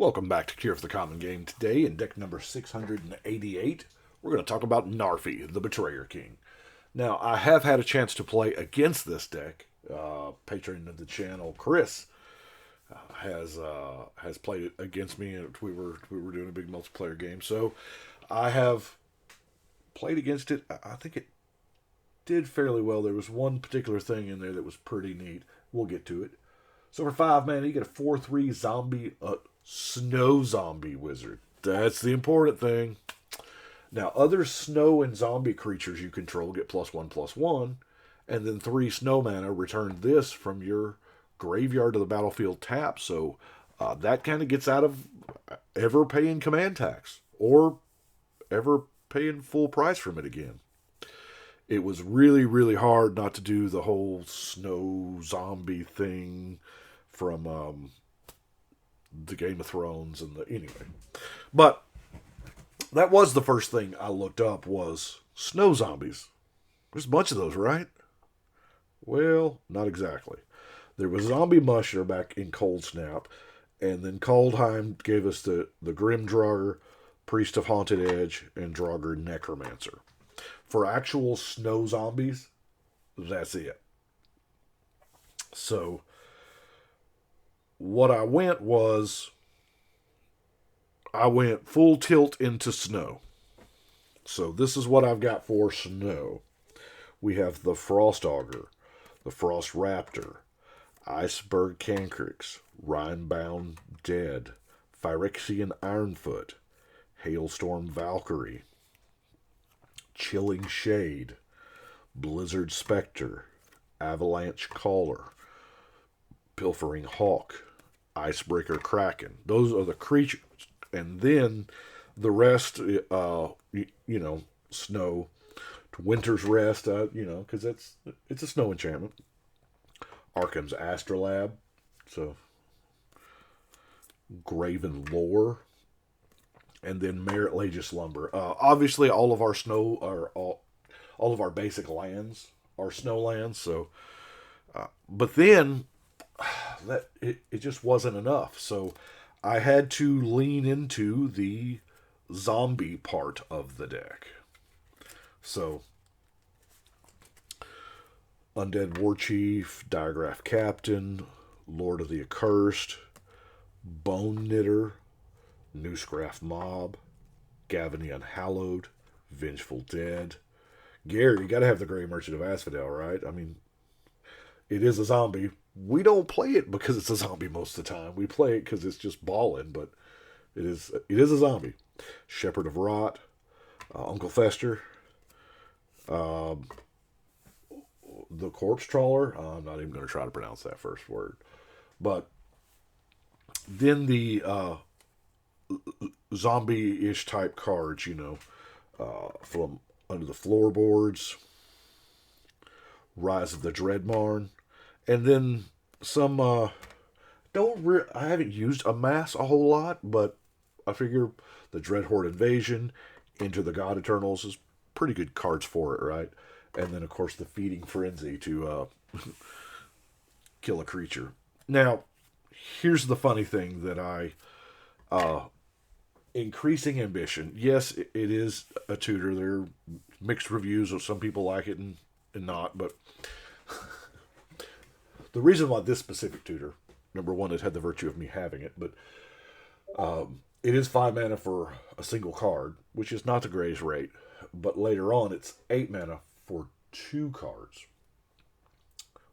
Welcome back to Cure for the Common Game. Today, in deck number 688, we're going to talk about Narfi, the Betrayer King. Now, I have had a chance to play against this deck. Patron of the channel, Chris, has played it against me, and we were doing a big multiplayer game. So, I have played against it. I think it did fairly well. There was one particular thing in there that was pretty neat. We'll get to it. So for 5 mana, you get a 4/3 zombie, snow zombie wizard. That's the important thing. Now, other snow and zombie creatures you control get +1/+1, and then 3 snow mana return this from your graveyard to the battlefield tap. So that kind of gets out of ever paying command tax or ever paying full price from it again. It was really, really hard not to do the whole snow zombie thing from the Game of Thrones anyway. But that was the first thing I looked up was snow zombies. There's a bunch of those, right? Well, not exactly. There was Zombie Musher back in Cold Snap, and then Kaldheim gave us the Grim Draugr, Priest of Haunted Edge, and Draugr Necromancer. For actual snow zombies, that's it. So, what I went full tilt into snow. So, this is what I've got for snow. We have the Frost Augur, the Frost Raptor, Iceberg Cancrix, Rhinebound Dead, Phyrexian Ironfoot, Hailstorm Valkyrie, Chilling Shade, Blizzard Spectre, Avalanche Caller, Pilfering Hawk, Icebreaker Kraken. Those are the creatures. And then the rest, snow, Winter's Rest, because it's a snow enchantment. Arkham's Astrolabe, so Graven Lore, and then Merit Lage's Slumber. Obviously, all of our snow are all of our basic lands are snow lands. So, but then it just wasn't enough. So I had to lean into the zombie part of the deck. So Undead Warchief, Diagraph Captain, Lord of the Accursed, Bone Knitter, Newscraft Mob, Gavin the Unhallowed, Vengeful Dead. Gary, you gotta have the Grey Merchant of Asphodel, right? I mean, it is a zombie. We don't play it because it's a zombie most of the time. We play it because it's just balling, but it is a zombie. Shepherd of Rot, Uncle Fester, the Corpse Trawler. I'm not even going to try to pronounce that first word. But then the zombie-ish type cards, from Under the Floorboards, Rise of the Dreadmarn, and then some. I haven't used Amass a whole lot, but I figure the Dreadhorde Invasion, Into the God Eternals is pretty good cards for it, right? And then of course the Feeding Frenzy to kill a creature. Now, here's the funny thing that increasing ambition. Yes, it is a tutor. There are mixed reviews. Some people like it and not. But the reason why this specific tutor, number one, it had the virtue of me having it, but it is 5 mana for a single card, which is not the greatest rate. But later on, it's 8 mana for 2 cards.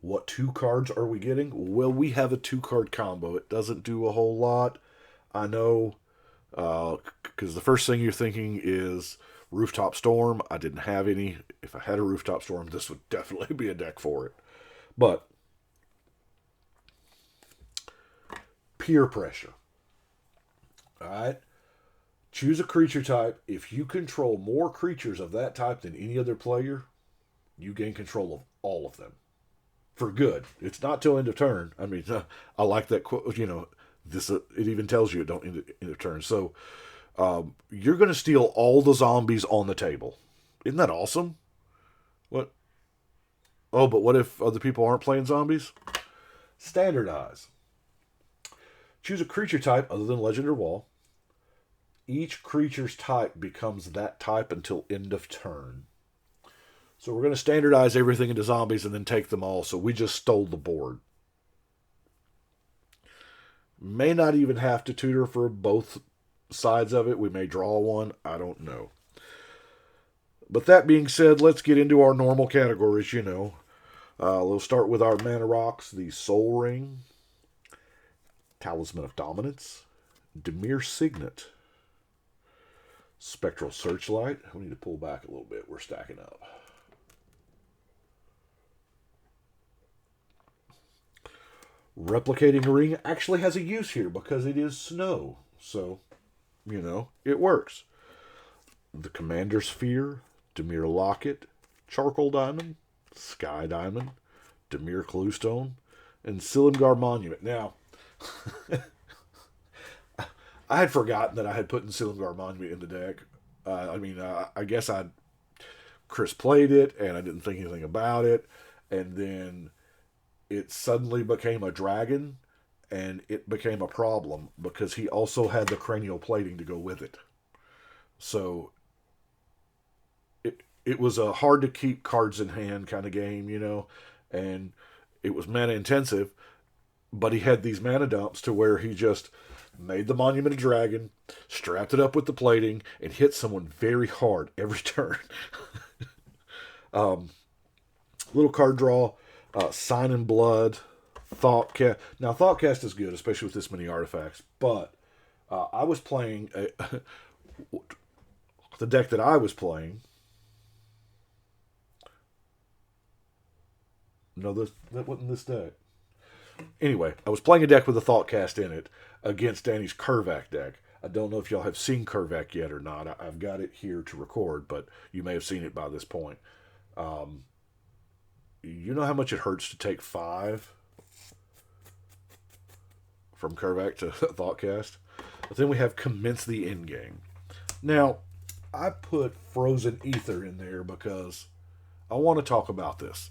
What 2 cards are we getting? Well, we have a 2-card combo. It doesn't do a whole lot. I know, because the first thing you're thinking is Rooftop Storm. I didn't have any. If I had a Rooftop Storm, this would definitely be a deck for it. But peer pressure. Alright? Choose a creature type. If you control more creatures of that type than any other player, you gain control of all of them. For good. It's not till end of turn. I mean, I like that quote, this it even tells you it don't end of turn. So, you're going to steal all the zombies on the table. Isn't that awesome? What? Oh, but what if other people aren't playing zombies? Standardize. Choose a creature type other than Legend or Wall. Each creature's type becomes that type until end of turn. So we're going to standardize everything into zombies and then take them all. So we just stole the board. May not even have to tutor for both sides of it. We may draw one. I don't know. But that being said, let's get into our normal categories, We'll start with our mana rocks, the Soul Ring, Talisman of Dominance, Dimir Signet, Spectral Searchlight. We need to pull back a little bit. We're stacking up. Replicating Ring actually has a use here because it is snow. So, it works. The Commander's Sphere, Dimir Locket, Charcoal Diamond, Sky Diamond, Dimir Cluestone, and Silumgar Monument. Now, I had forgotten that I had put in Silumgar Monument in the deck. I guess Chris played it, and I didn't think anything about it. And then it suddenly became a dragon, and it became a problem because he also had the cranial plating to go with it. So it was a hard to keep cards in hand kind of game, and it was mana intensive, but he had these mana dumps to where he just made the Monument a dragon, strapped it up with the plating, and hit someone very hard every turn. Little card draw, Sign in Blood, Thoughtcast. Now, Thoughtcast is good, especially with this many artifacts, but I was playing the deck that I was playing. No, that wasn't this deck. Anyway, I was playing a deck with a Thoughtcast in it against Danny's Kurvac deck. I don't know if y'all have seen Kurvac yet or not. I've got it here to record, but you may have seen it by this point. You know how much it hurts to take 5 from Kurvac to Thoughtcast? But then we have Commence the Endgame. Now, I put Frozen Ether in there because I want to talk about this.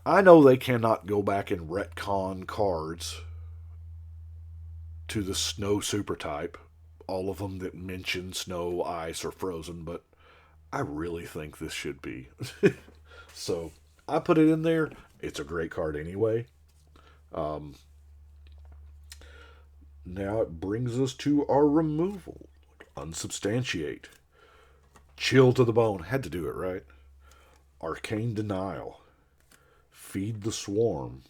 I know they cannot go back and retcon cards to the snow super type, all of them that mention snow, ice, or frozen, but I really think this should be. So I put it in there. It's a great card anyway. Now it brings us to our removal. Unsubstantiate. Chill to the Bone. Had to do it, right? Arcane Denial. Feed the Swarm.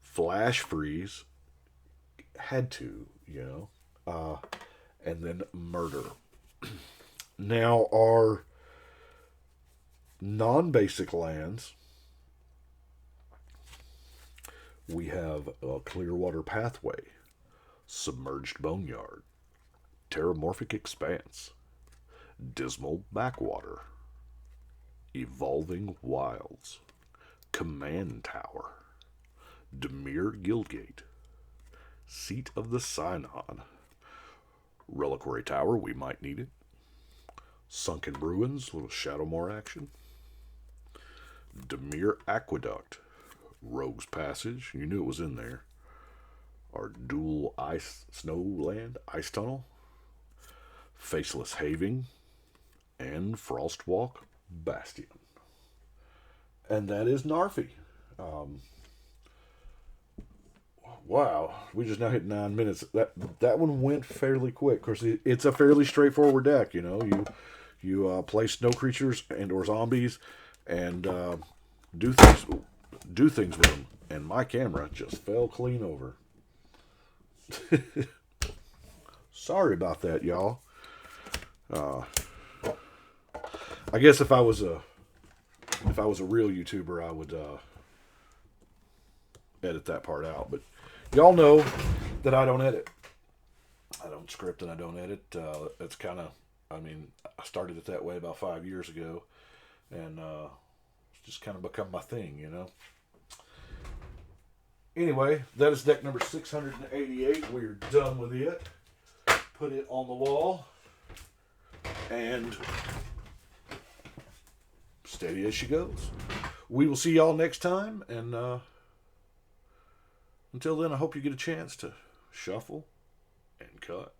Flash Freeze. Had to, and then Murder. Now, our non-basic lands, we have a Clearwater Pathway, Submerged Boneyard, Terramorphic Expanse, Dismal Backwater, Evolving Wilds, Command Tower, Dimir Guildgate, Seat of the Synod, Reliquary Tower, we might need it, Sunken Ruins, little Shadowmoor action, Dimir Aqueduct, Rogue's Passage, you knew it was in there, our dual ice snowland, Ice Tunnel, Faceless Having, and Frostwalk Bastion. And that is Narfi. Wow, we just now hit 9 minutes. That one went fairly quick. Of course, it's a fairly straightforward deck. You play snow creatures and or zombies, and do things with them. And my camera just fell clean over. Sorry about that, y'all. I guess if I was a real YouTuber, I would edit that part out. But y'all know that I don't edit. I don't script and I don't edit. It's kind of, I started it that way about 5 years ago, and it's just kind of become my thing, Anyway, that is deck number 688. We're done with it. Put it on the wall. And steady as she goes. We will see y'all next time, and Until then, I hope you get a chance to shuffle and cut.